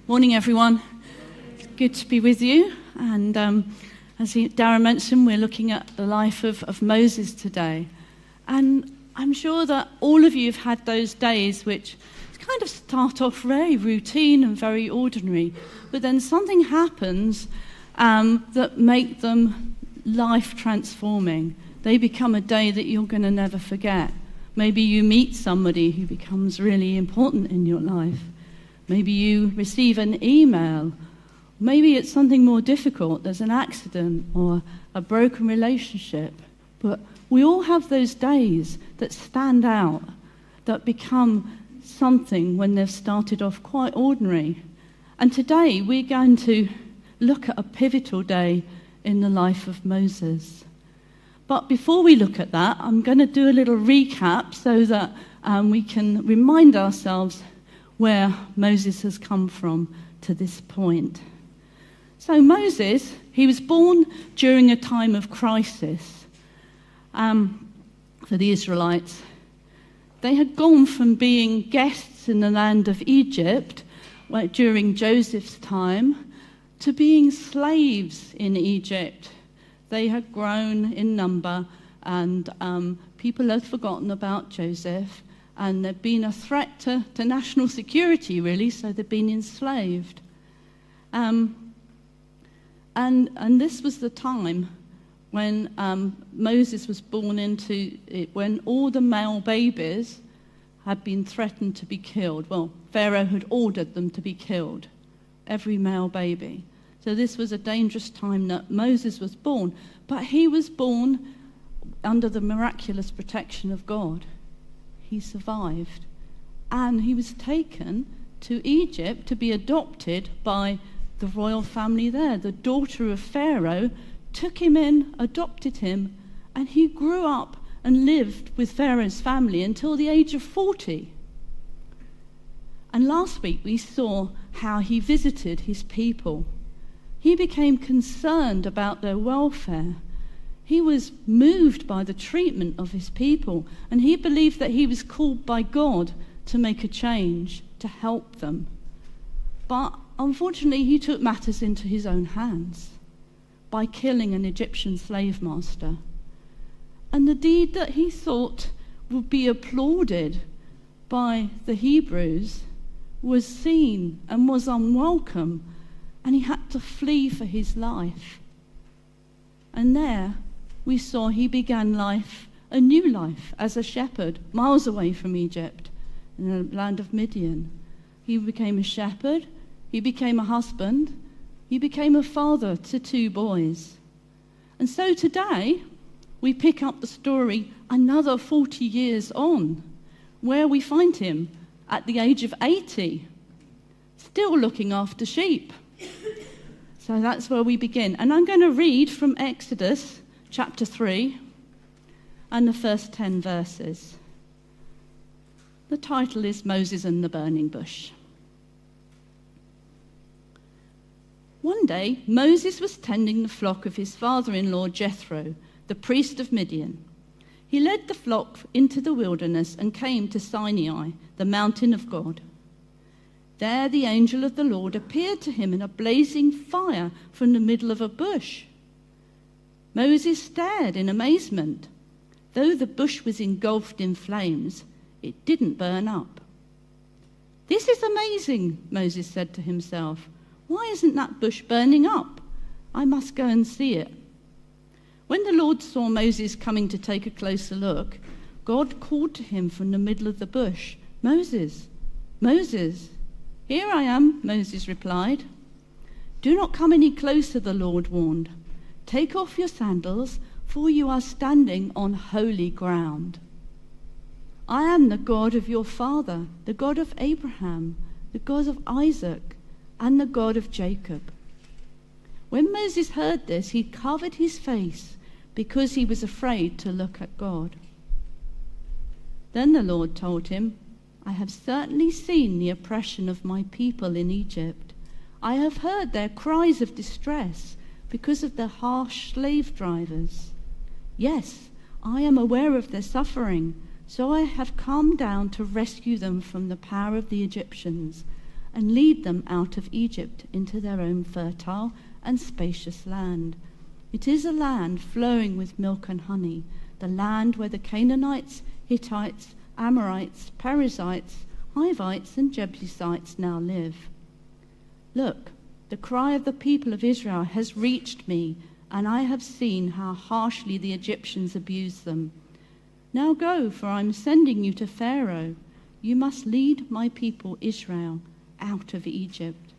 Morning, everyone. Good to be with you. And as Darren mentioned, we're looking at the life of Moses today. And I'm sure that all of you have had those days which kind of start off very routine and very ordinary, but then something happens that make them life transforming. They become a day that you're going to never forget. Maybe you meet somebody who becomes really important in your life. Maybe you receive an email. Maybe it's something more difficult. There's an accident or a broken relationship. But we all have those days that stand out, that become something when they've started off quite ordinary. And today we're going to look at a pivotal day in the life of Moses. But before we look at that, I'm going to do a little recap so that we can remind ourselves where Moses has come from to this point. So Moses, he was born during a time of crisis for the Israelites. They had gone from being guests in the land of Egypt during Joseph's time to being slaves in Egypt. They had grown in number, and people had forgotten about Joseph, and there'd been a threat to national security, really, so they'd been enslaved. And this was the time when Moses was born into it, when all the male babies had been threatened to be killed. Well, Pharaoh had ordered them to be killed, every male baby. So this was a dangerous time that Moses was born, but he was born under the miraculous protection of God. He survived, and he was taken to Egypt to be adopted by the royal family there. The daughter of Pharaoh took him in, adopted him, and he grew up and lived with Pharaoh's family until the age of 40. And last week we saw how he visited his people. He became concerned about their welfare. He was moved by the treatment of his people, and he believed that he was called by God to make a change, to help them. But unfortunately, he took matters into his own hands by killing an Egyptian slave master. And the deed that he thought would be applauded by the Hebrews was seen and was unwelcome, and he had to flee for his life. And there we saw he began life, a new life, as a shepherd, miles away from Egypt, in the land of Midian. He became a shepherd, he became a husband, he became a father to 2 boys. And so today, we pick up the story another 40 years on, where we find him at the age of 80, still looking after sheep. So that's where we begin. And I'm going to read from Exodus chapter 3 and the first 10 verses. The title is Moses and the Burning Bush. One day, Moses was tending the flock of his father-in-law Jethro, the priest of Midian. He led the flock into the wilderness and came to Sinai, the mountain of God. There the angel of the Lord appeared to him in a blazing fire from the middle of a bush. Moses stared in amazement. Though the bush was engulfed in flames, it didn't burn up. "This is amazing," Moses said to himself. "Why isn't that bush burning up? I must go and see it." When the Lord saw Moses coming to take a closer look, God called to him from the middle of the bush, "Moses, Moses." "Here I am," Moses replied. "Do not come any closer," the Lord warned. "Take off your sandals, for you are standing on holy ground. I am the God of your father, the God of Abraham, the God of Isaac, and the God of Jacob." When Moses heard this, he covered his face because he was afraid to look at God. Then the Lord told him, "I have certainly seen the oppression of my people in Egypt. I have heard their cries of distress because of their harsh slave drivers. Yes, I am aware of their suffering, so I have come down to rescue them from the power of the Egyptians and lead them out of Egypt into their own fertile and spacious land. It is a land flowing with milk and honey, the land where the Canaanites, Hittites, Amorites, Perizzites, Hivites, and Jebusites now live. Look, the cry of the people of Israel has reached me, and I have seen how harshly the Egyptians abuse them. Now go, for I am sending you to Pharaoh. You must lead my people Israel out of Egypt.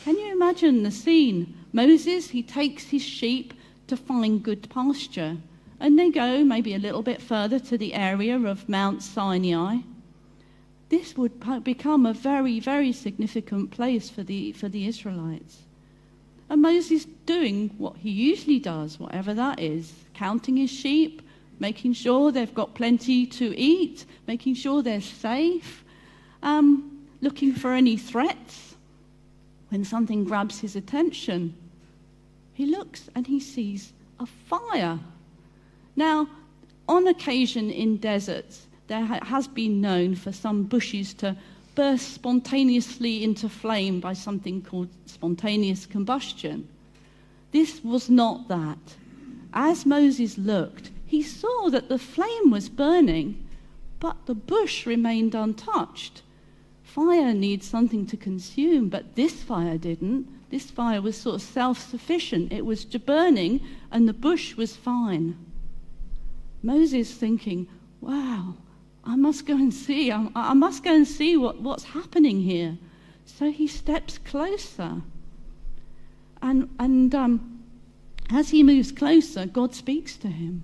Can you imagine the scene? Moses, he takes his sheep to find good pasture, and they go maybe a little bit further to the area of Mount Sinai. This would become a very, very significant place for the Israelites. And Moses doing what he usually does, whatever that is, counting his sheep, making sure they've got plenty to eat, making sure they're safe, looking for any threats. When something grabs his attention, he looks and he sees a fire. Now, on occasion in deserts, there has been known for some bushes to burst spontaneously into flame by something called spontaneous combustion. This was not that. As Moses looked, he saw that the flame was burning, but the bush remained untouched. Fire needs something to consume, but this fire didn't. This fire was sort of self-sufficient. It was burning, and the bush was fine. Moses thinking, wow, I must go and see. I must go and see what's happening here. So he steps closer. And as he moves closer, God speaks to him.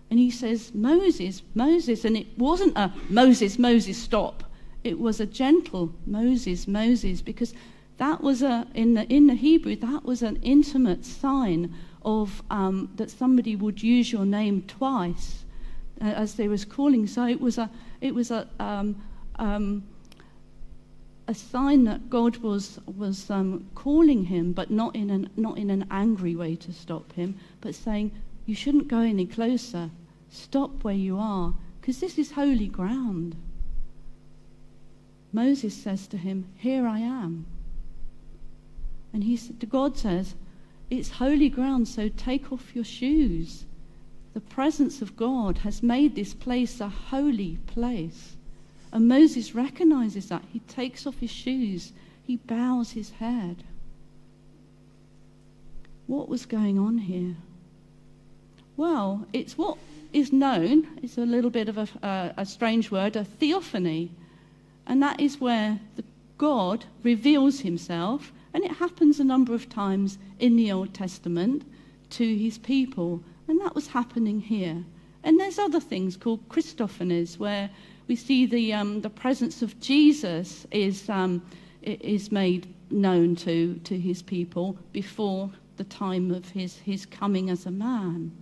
And he says, Moses, Moses. And it wasn't a Moses, Moses, stop. It was a gentle Moses, Moses, because that was in the Hebrew, that was an intimate sign of that somebody would use your name twice as they was calling. So it was a sign that God was calling him, but not in an angry way to stop him, but saying, you shouldn't go any closer. Stop where you are, because this is holy ground. Moses says to him, here I am. And God says, it's holy ground, so take off your shoes. The presence of God has made this place a holy place. And Moses recognizes that. He takes off his shoes. He bows his head. What was going on here? Well, it's what is known, it's a little bit of a strange word, a theophany. And that is where God reveals himself, and it happens a number of times in the Old Testament, to his people. And that was happening here. And there's other things called Christophanies, where we see the presence of Jesus is made known to his people before the time of his coming as a man.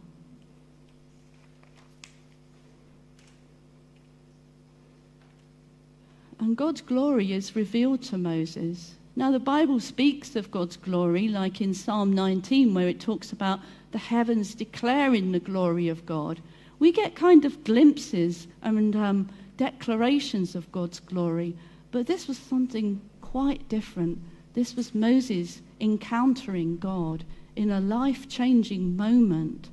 And God's glory is revealed to Moses. Now, the Bible speaks of God's glory, like in Psalm 19, where it talks about the heavens declaring the glory of God. We get kind of glimpses and declarations of God's glory, but this was something quite different. This was Moses encountering God in a life-changing moment.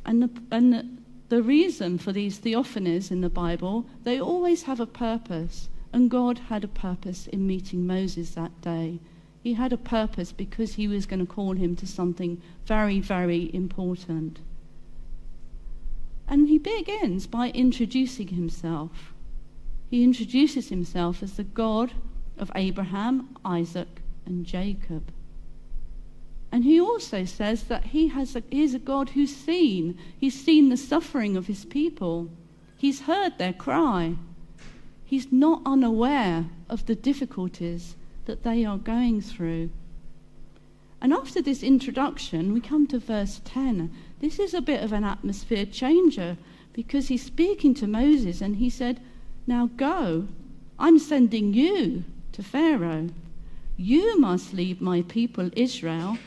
And the reason for these theophanies in the Bible, they always have a purpose. And God had a purpose in meeting Moses that day. He had a purpose because he was going to call him to something very, very important. And he begins by introducing himself. He introduces himself as the God of Abraham, Isaac, and Jacob. And he also says that he's a God who's seen. He's seen the suffering of his people. He's heard their cry. He's not unaware of the difficulties that they are going through. And after this introduction, we come to verse 10. This is a bit of an atmosphere changer, because he's speaking to Moses and he said, now go, I'm sending you to Pharaoh. You must lead my people Israel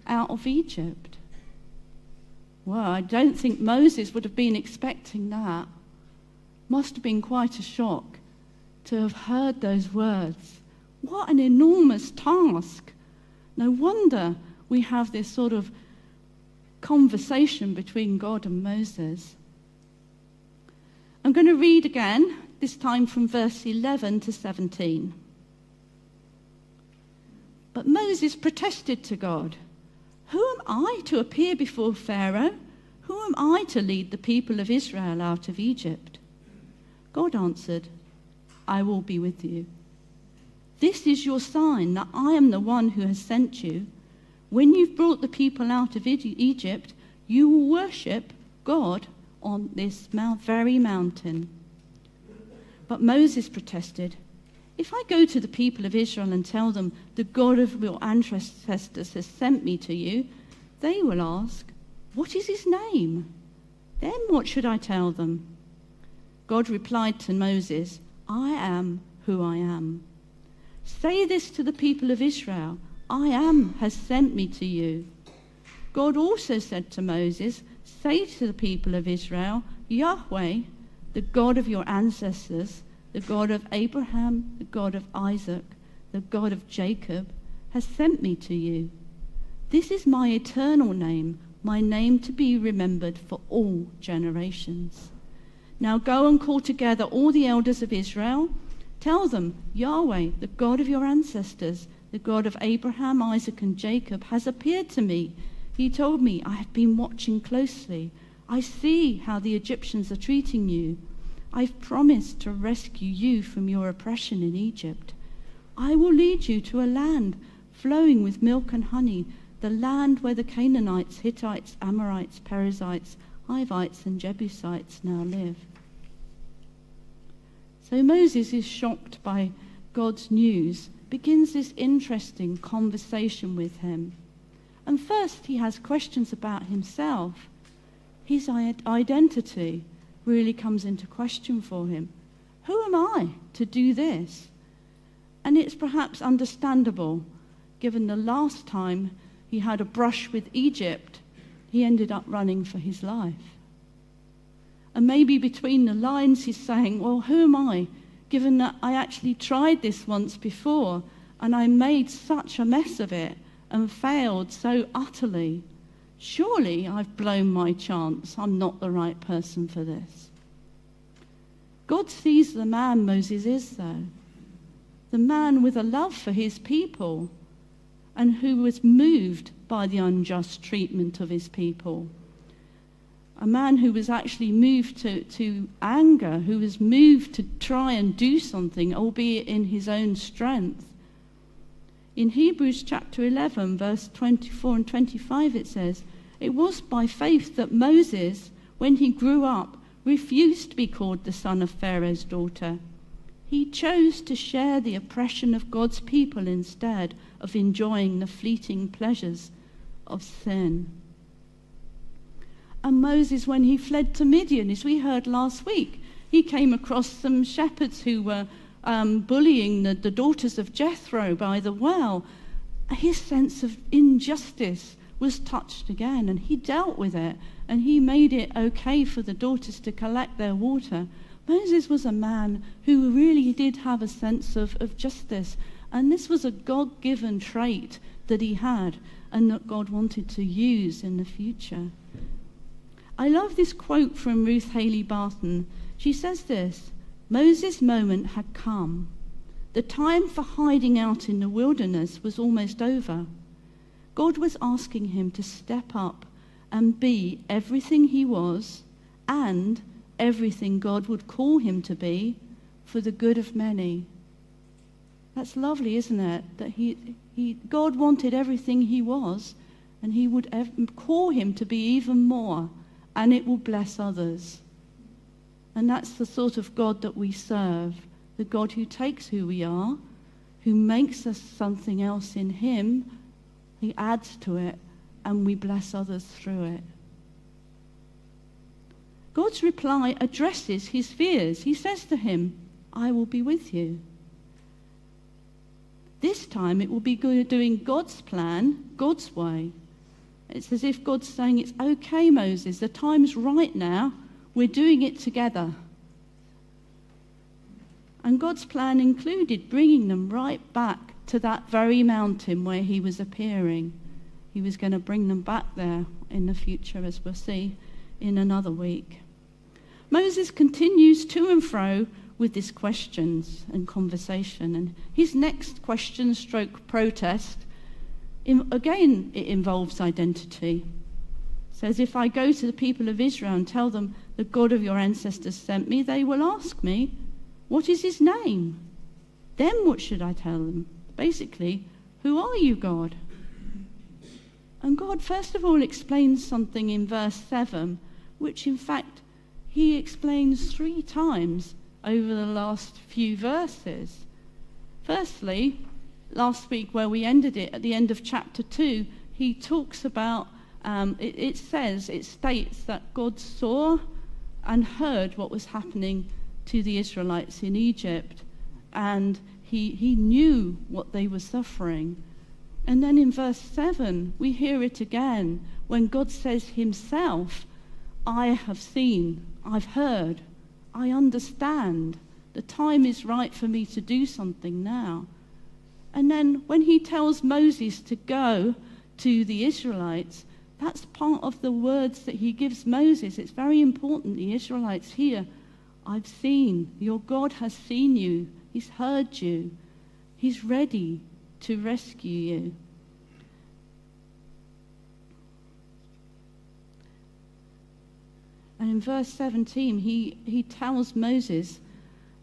out of Egypt. Well, I don't think Moses would have been expecting that. must have been quite a shock to have heard those words. What an enormous task. No wonder we have this sort of conversation between God and Moses. I'm going to read again, this time from verse 11 to 17. But Moses protested to God, "Who am I to appear before Pharaoh? Who am I to lead the people of Israel out of Egypt?" God answered, "I will be with you. This is your sign that I am the one who has sent you. When you've brought the people out of Egypt, you will worship God on this very mountain." But Moses protested, "If I go to the people of Israel and tell them, 'The God of your ancestors has sent me to you,' they will ask, 'What is his name?' Then what should I tell them?" God replied to Moses, "I am who I am. Say this to the people of Israel, 'I am has sent me to you.'" God also said to Moses, "Say to the people of Israel, 'Yahweh, the God of your ancestors, the God of Abraham, the God of Isaac, the God of Jacob, has sent me to you. This is my eternal name, my name to be remembered for all generations. Now go and call together all the elders of Israel. Tell them, Yahweh, the God of your ancestors, the God of Abraham, Isaac, and Jacob, has appeared to me. He told me, I have been watching closely. I see how the Egyptians are treating you. I've promised to rescue you from your oppression in Egypt. I will lead you to a land flowing with milk and honey, the land where the Canaanites, Hittites, Amorites, Perizzites, Hivites, and Jebusites now live." So Moses is shocked by God's news, begins this interesting conversation with him. And first he has questions about himself. His identity really comes into question for him. Who am I to do this? And it's perhaps understandable, given the last time he had a brush with Egypt, he ended up running for his life. And maybe between the lines he's saying, well, who am I, given that I actually tried this once before and I made such a mess of it and failed so utterly. Surely I've blown my chance. I'm not the right person for this. God sees the man Moses is, though. The man with a love for his people and who was moved by the unjust treatment of his people. A man who was actually moved to anger, who was moved to try and do something, albeit in his own strength. In Hebrews chapter 11, verse 24 and 25, it says, "It was by faith that Moses, when he grew up, refused to be called the son of Pharaoh's daughter. He chose to share the oppression of God's people instead of enjoying the fleeting pleasures of sin." And Moses, when he fled to Midian, as we heard last week, he came across some shepherds who were bullying the daughters of Jethro by the well. His sense of injustice was touched again, and he dealt with it, and he made it okay for the daughters to collect their water. Moses was a man who really did have a sense of justice, and this was a God-given trait that he had and that God wanted to use in the future. I love this quote from Ruth Haley Barton. She says this, "Moses' moment had come. The time for hiding out in the wilderness was almost over. God was asking him to step up and be everything he was and everything God would call him to be for the good of many." That's lovely, isn't it? That God wanted everything he was, and he would call him to be even more, and it will bless others. And that's the sort of God that we serve, the God who takes who we are, who makes us something else in him, he adds to it, and we bless others through it. God's reply addresses his fears. He says to him, "I will be with you." This time it will be doing God's plan, God's way. It's as if God's saying, it's okay, Moses, the time's right now. We're doing it together. And God's plan included bringing them right back to that very mountain where he was appearing. He was going to bring them back there in the future, as we'll see in another week. Moses continues to and fro with these questions and conversation. And his next question stroke protest, again, it involves identity. It says, if I go to the people of Israel and tell them the God of your ancestors sent me, they will ask me, what is his name? Then what should I tell them? Basically, who are you, God? And God, first of all, explains something in verse 7, which in fact he explains 3 times over the last few verses. Firstly, last week where we ended it, at the end of chapter 2, he talks about, it states that God saw and heard what was happening to the Israelites in Egypt, and he knew what they were suffering. And then in verse 7, we hear it again when God says himself, I have seen, I've heard, I understand. The time is right for me to do something now. And then when he tells Moses to go to the Israelites, that's part of the words that he gives Moses. It's very important. The Israelites hear, I've seen, your God has seen you, he's heard you, he's ready to rescue you. And in verse 17, he tells Moses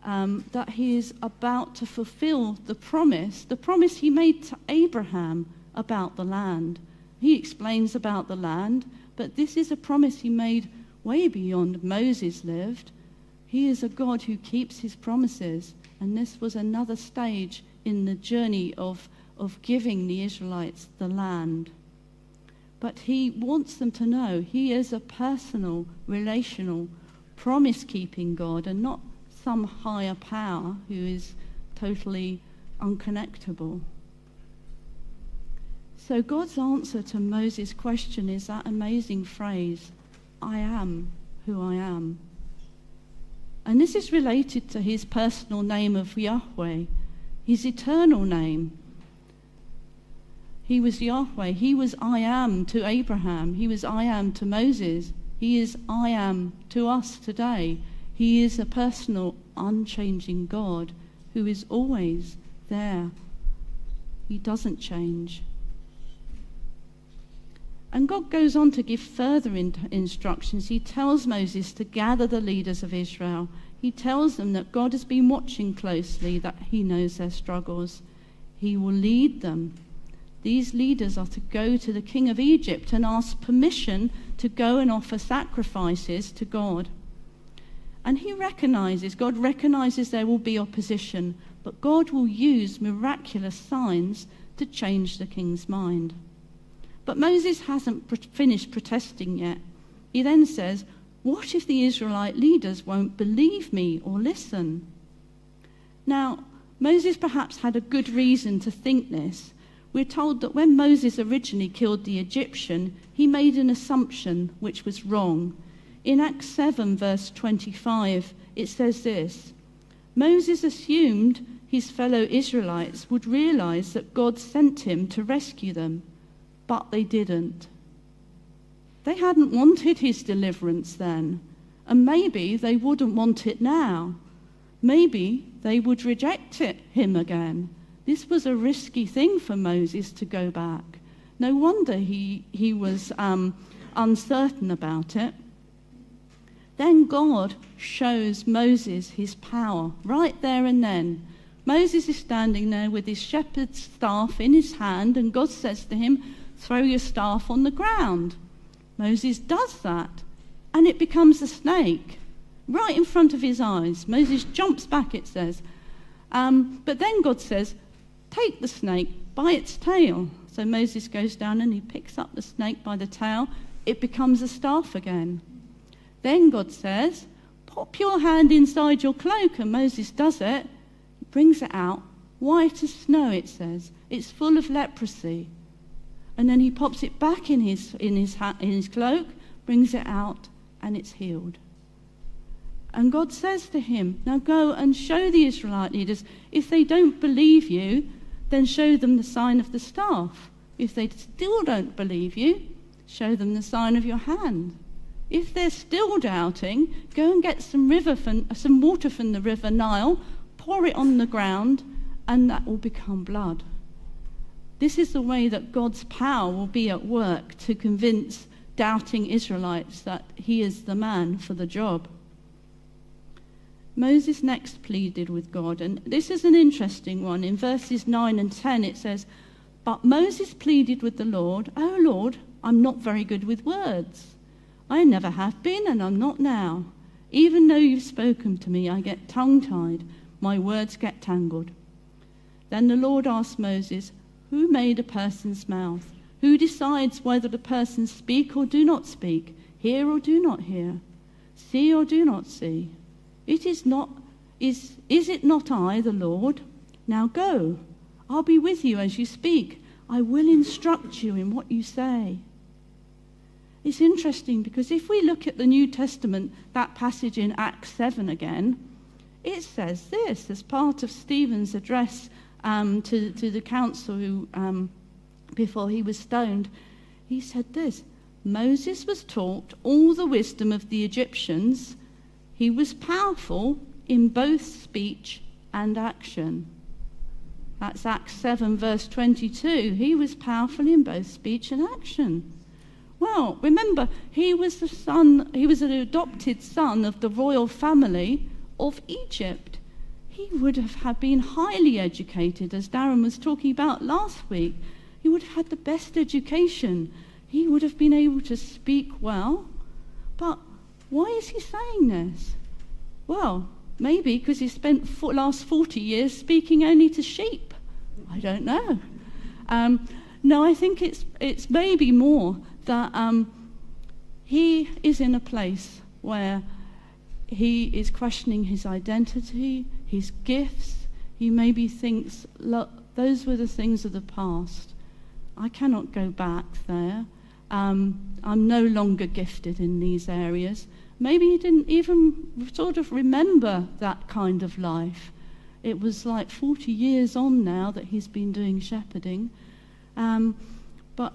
that he is about to fulfill the promise he made to Abraham about the land. He explains about the land, but this is a promise he made way beyond Moses lived. He is a God who keeps his promises, and this was another stage in the journey of giving the Israelites the land. But he wants them to know he is a personal, relational, promise-keeping God, and not some higher power who is totally unconnectable. So God's answer to Moses' question is that amazing phrase, I am who I am. And this is related to his personal name of Yahweh, his eternal name. He was Yahweh. He was I am to Abraham. He was I am to Moses. He is I am to us today. He is a personal, unchanging God who is always there. He doesn't change. And God goes on to give further instructions. He tells Moses to gather the leaders of Israel. He tells them that God has been watching closely, that he knows their struggles. He will lead them. These leaders are to go to the king of Egypt and ask permission to go and offer sacrifices to God. And God recognizes there will be opposition, but God will use miraculous signs to change the king's mind. But Moses hasn't finished protesting yet. He then says, what if the Israelite leaders won't believe me or listen? Now, Moses perhaps had a good reason to think this. We're told that when Moses originally killed the Egyptian, he made an assumption which was wrong. In Acts 7, verse 25, it says this, Moses assumed his fellow Israelites would realize that God sent him to rescue them, but they didn't. They hadn't wanted his deliverance then, and maybe they wouldn't want it now. Maybe they would reject him again. This was a risky thing for Moses to go back. No wonder he was uncertain about it. Then God shows Moses his power right there and then. Moses is standing there with his shepherd's staff in his hand, and God says to him, throw your staff on the ground. Moses does that, and it becomes a snake right in front of his eyes. Moses jumps back, it says. But then God says, take the snake by its tail. So Moses goes down and he picks up the snake by the tail. It becomes a staff again. Then God says, pop your hand inside your cloak, and Moses does it. He brings it out, white as snow, it says. It's full of leprosy. And then he pops it back in his cloak, brings it out, and it's healed. And God says to him, now go and show the Israelite leaders. If they don't believe you, then show them the sign of the staff. If they still don't believe you, show them the sign of your hand. If they're still doubting, go and get some water from the river Nile, pour it on the ground, and that will become blood. This is the way that God's power will be at work to convince doubting Israelites that he is the man for the job. Moses next pleaded with God, and this is an interesting one. In verses 9 and 10 it says, "But Moses pleaded with the Lord, 'O Lord, I'm not very good with words. I never have been and I'm not now. Even though you've spoken to me, I get tongue-tied. My words get tangled.' Then the Lord asked Moses, 'Who made a person's mouth? Who decides whether the person speak or do not speak, hear or do not hear, see or do not see? Is it not I, the Lord? Now go. I'll be with you as you speak. I will instruct you in what you say.'" It's interesting because if we look at the New Testament, that passage in Acts 7 again, it says this as part of Stephen's address to the council who, before he was stoned. He said this, "Moses was taught all the wisdom of the Egyptians. He was powerful in both speech and action." That's Acts 7 verse 22. He was powerful in both speech and action. Well, remember, he was an adopted son of the royal family of Egypt. He would have been highly educated, as Darren was talking about last week. He would have had the best education. He would have been able to speak well. But why is he saying this? Well, maybe because he spent the last 40 years speaking only to sheep. I don't know. No, I think it's maybe more that he is in a place where he is questioning his identity, his gifts. He maybe thinks, look, those were the things of the past. I cannot go back there. I'm no longer gifted in these areas. Maybe he didn't even sort of remember that kind of life. It was like 40 years on now that he's been doing shepherding. But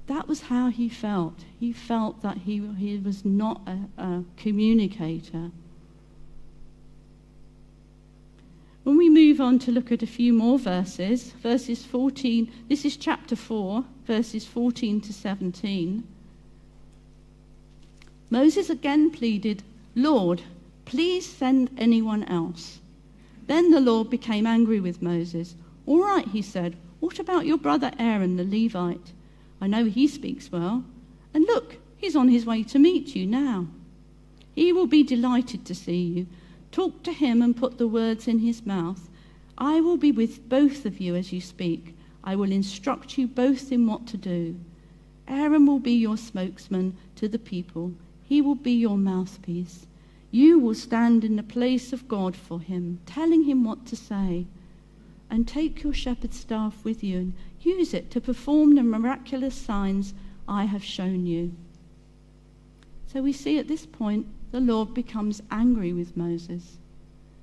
that was how he felt. He felt that he was not a communicator. When we move on to look at a few more verses 14, this is chapter 4, verses 14 to 17. Moses again pleaded, "Lord, please send anyone else." Then the Lord became angry with Moses. "All right," he said, "what about your brother Aaron the Levite? I know he speaks well. And look, he's on his way to meet you now. He will be delighted to see you. Talk to him and put the words in his mouth. I will be with both of you as you speak. I will instruct you both in what to do. Aaron will be your spokesman to the people. He will be your mouthpiece. You will stand in the place of God for him, telling him what to say. And take your shepherd's staff with you and use it to perform the miraculous signs I have shown you." So we see at this point the Lord becomes angry with Moses.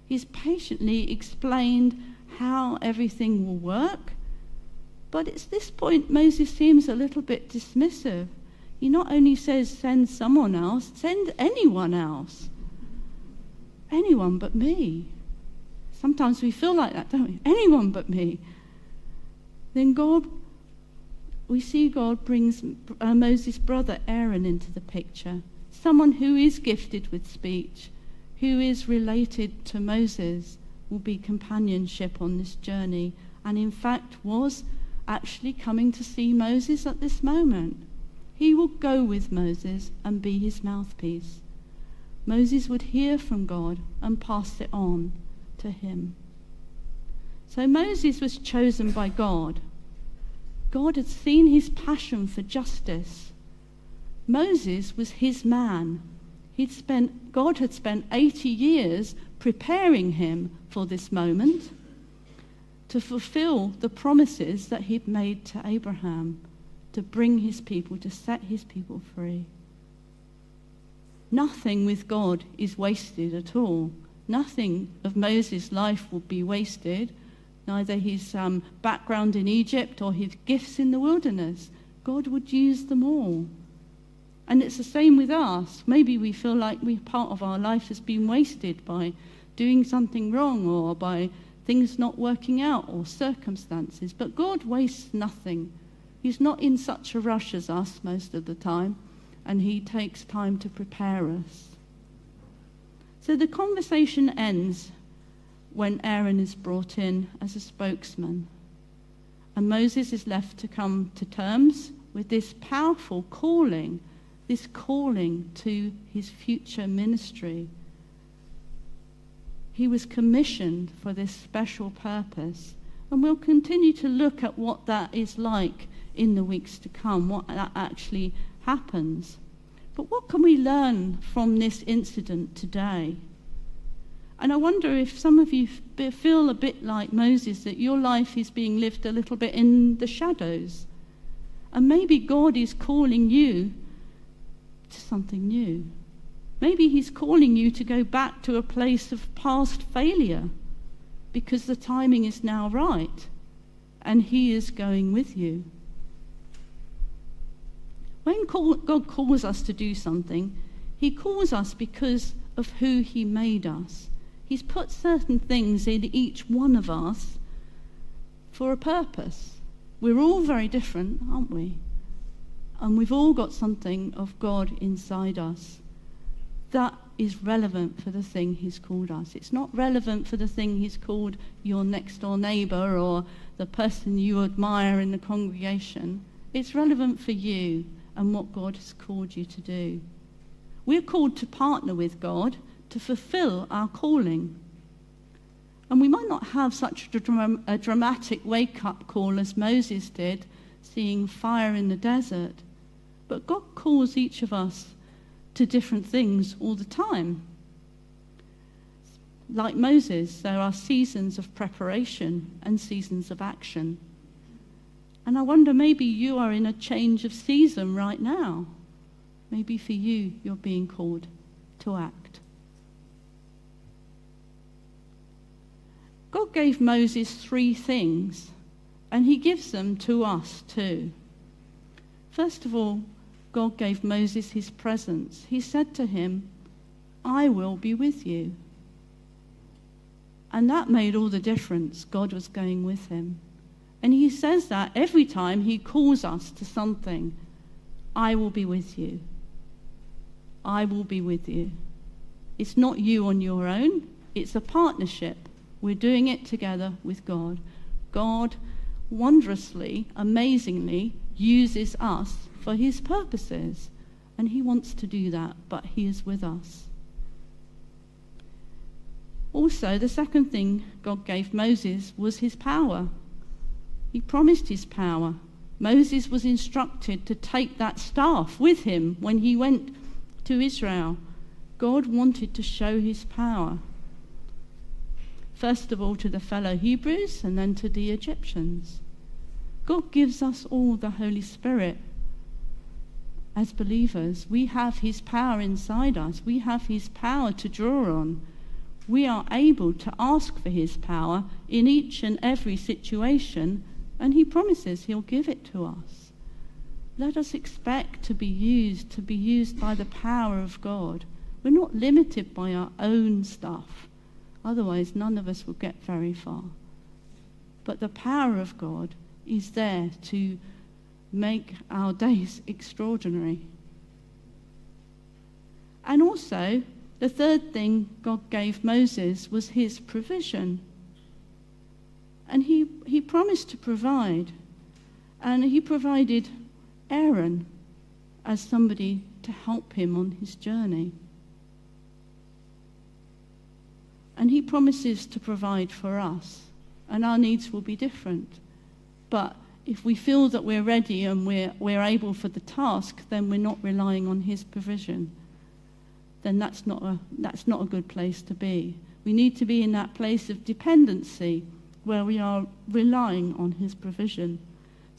He's patiently explained how everything will work, but at this point Moses seems a little bit dismissive. He not only says send someone else, send anyone else. Anyone but me. Sometimes we feel like that, don't we? Anyone but me. Then we see God brings Moses' brother Aaron into the picture. Someone who is gifted with speech, who is related to Moses, will be companionship on this journey, and in fact was actually coming to see Moses at this moment. He will go with Moses and be his mouthpiece. Moses would hear from God and pass it on to him. So Moses was chosen by God. God had seen his passion for justice. Moses was his man. God had spent 80 years preparing him for this moment to fulfill the promises that he'd made to Abraham, to bring his people, to set his people free. nothing with God is wasted at all. Nothing of Moses' life will be wasted, neither his background in Egypt or his gifts in the wilderness. God would use them all. And it's the same with us. Maybe we feel like part of our life has been wasted by doing something wrong or by things not working out or circumstances. But God wastes nothing. He's not in such a rush as us most of the time, and he takes time to prepare us. So the conversation ends when Aaron is brought in as a spokesman. And Moses is left to come to terms with this powerful calling, this calling to his future ministry. He was commissioned for this special purpose. And we'll continue to look at what that is like in the weeks to come, what that actually happens. But what can we learn from this incident today? And I wonder if some of you feel a bit like Moses, that your life is being lived a little bit in the shadows. And maybe God is calling you to something new. Maybe he's calling you to go back to a place of past failure because the timing is now right and he is going with you. When God calls us to do something, he calls us because of who he made us. He's put certain things in each one of us for a purpose. We're all very different, aren't we? And we've all got something of God inside us that is relevant for the thing he's called us. It's not relevant for the thing he's called your next door neighbour or the person you admire in the congregation. It's relevant for you and what God has called you to do. We're called to partner with God to fulfill our calling. And we might not have such a dramatic wake-up call as Moses did, seeing fire in the desert. But God calls each of us to different things all the time. Like Moses, there are seasons of preparation and seasons of action. And I wonder, maybe you are in a change of season right now. Maybe for you, you're being called to act. God gave Moses 3 things, and he gives them to us too. First of all, God gave Moses his presence. He said to him, I will be with you. And that made all the difference. God was going with him. And he says that every time he calls us to something. I will be with you. I will be with you. It's not you on your own. It's a partnership. We're doing it together with God. God wondrously, amazingly uses us for his purposes. And he wants to do that, but he is with us. Also, the second thing God gave Moses was his power. He promised his power. Moses was instructed to take that staff with him when he went to Israel. God wanted to show his power. First of all to the fellow Hebrews and then to the Egyptians. God gives us all the Holy Spirit. As believers, we have his power inside us. We have his power to draw on. We are able to ask for his power in each and every situation, and he promises he'll give it to us. Let us expect to be used by the power of God. We're not limited by our own stuff. Otherwise, none of us will get very far. But the power of God is there to make our days extraordinary. And also, the third thing God gave Moses was his provision. And he promised to provide. And he provided Aaron as somebody to help him on his journey. And he promises to provide for us. And our needs will be different. But if we feel that we're ready and we're able for the task, then we're not relying on his provision. Then that's not a good place to be. We need to be in that place of dependency where we are relying on his provision.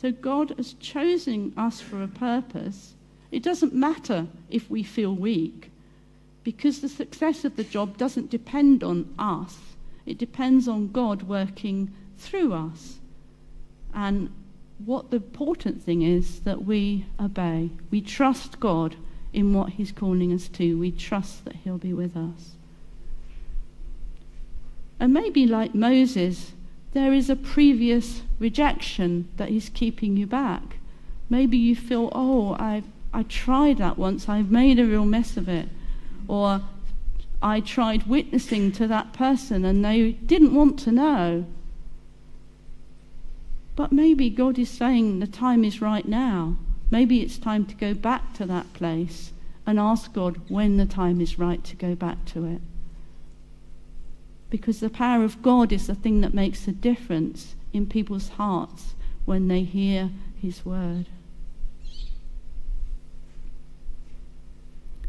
So God has chosen us for a purpose. It doesn't matter if we feel weak. because the success of the job doesn't depend on us. It depends on God working through us. And what the important thing is that we obey. We trust God in what he's calling us to. We trust that he'll be with us. And maybe like Moses, there is a previous rejection that is keeping you back. Maybe you feel, I tried that once, I've made a real mess of it. Or I tried witnessing to that person and they didn't want to know. But maybe God is saying the time is right now. Maybe it's time to go back to that place and ask God when the time is right to go back to it. Because the power of God is the thing that makes a difference in people's hearts when they hear his word.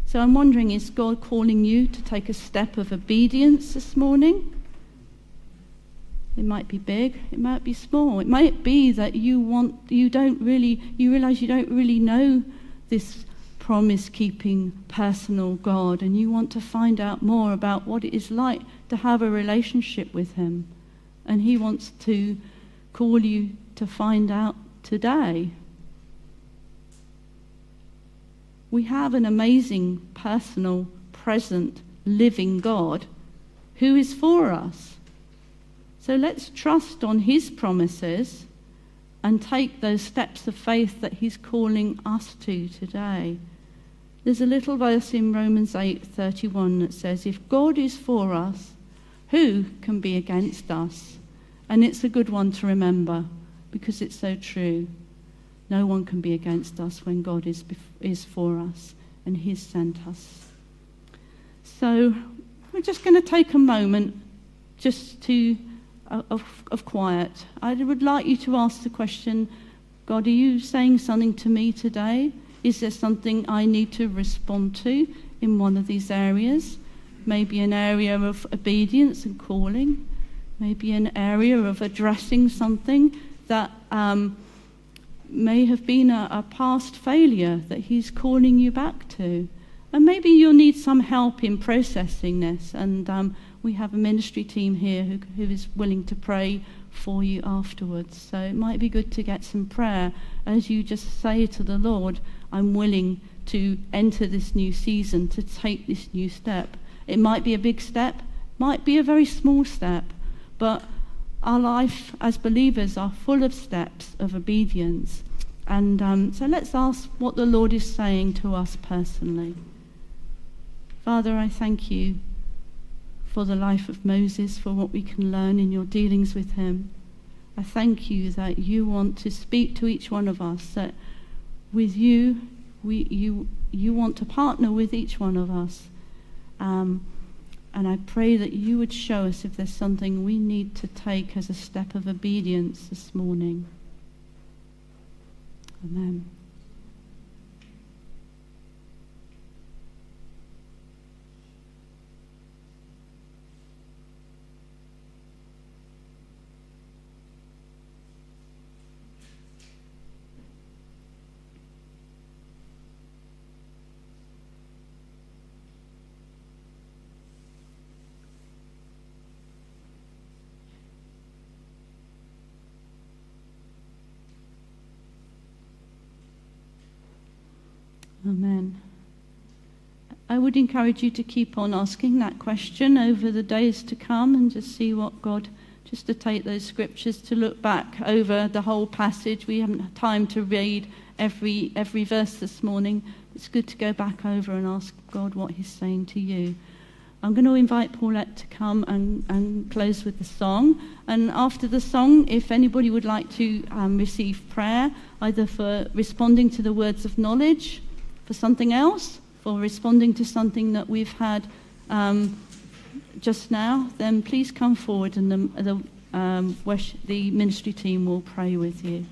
So I'm wondering, is God calling you to take a step of obedience this morning? It might be big, it might be small. It might be that you realize you don't really know this promise-keeping personal God, and you want to find out more about what it is like to have a relationship with him. And he wants to call you to find out today. We have an amazing, personal, present, living God who is for us. So let's trust on his promises and take those steps of faith that he's calling us to today. There's a little verse in Romans 8:31 that says, if God is for us, who can be against us? And it's a good one to remember because it's so true. No one can be against us when God is for us and he's sent us. So we're just going to take a moment just of quiet. I would like you to ask the question, God, are you saying something to me today? Is there something I need to respond to in one of these areas? Maybe an area of obedience and calling. Maybe an area of addressing something that may have been a past failure that he's calling you back to. And maybe you'll need some help in processing this. And we have a ministry team here who is willing to pray for you afterwards. So it might be good to get some prayer as you just say to the Lord, I'm willing to enter this new season, to take this new step. It might be a big step, might be a very small step, but our life as believers are full of steps of obedience. And so let's ask what the Lord is saying to us personally. Father, I thank you for the life of Moses, for what we can learn in your dealings with him. I thank you that you want to speak to each one of us, that with you, you want to partner with each one of us. And I pray that you would show us if there's something we need to take as a step of obedience this morning. Amen. Amen. I would encourage you to keep on asking that question over the days to come and just see what God, just to take those scriptures, to look back over the whole passage. We haven't had time to read every verse this morning. It's good to go back over and ask God what he's saying to you. I'm going to invite Paulette to come and close with the song. And after the song, if anybody would like to receive prayer, either for responding to the words of knowledge, for something else, for responding to something that we've had just now, then please come forward and the ministry team will pray with you.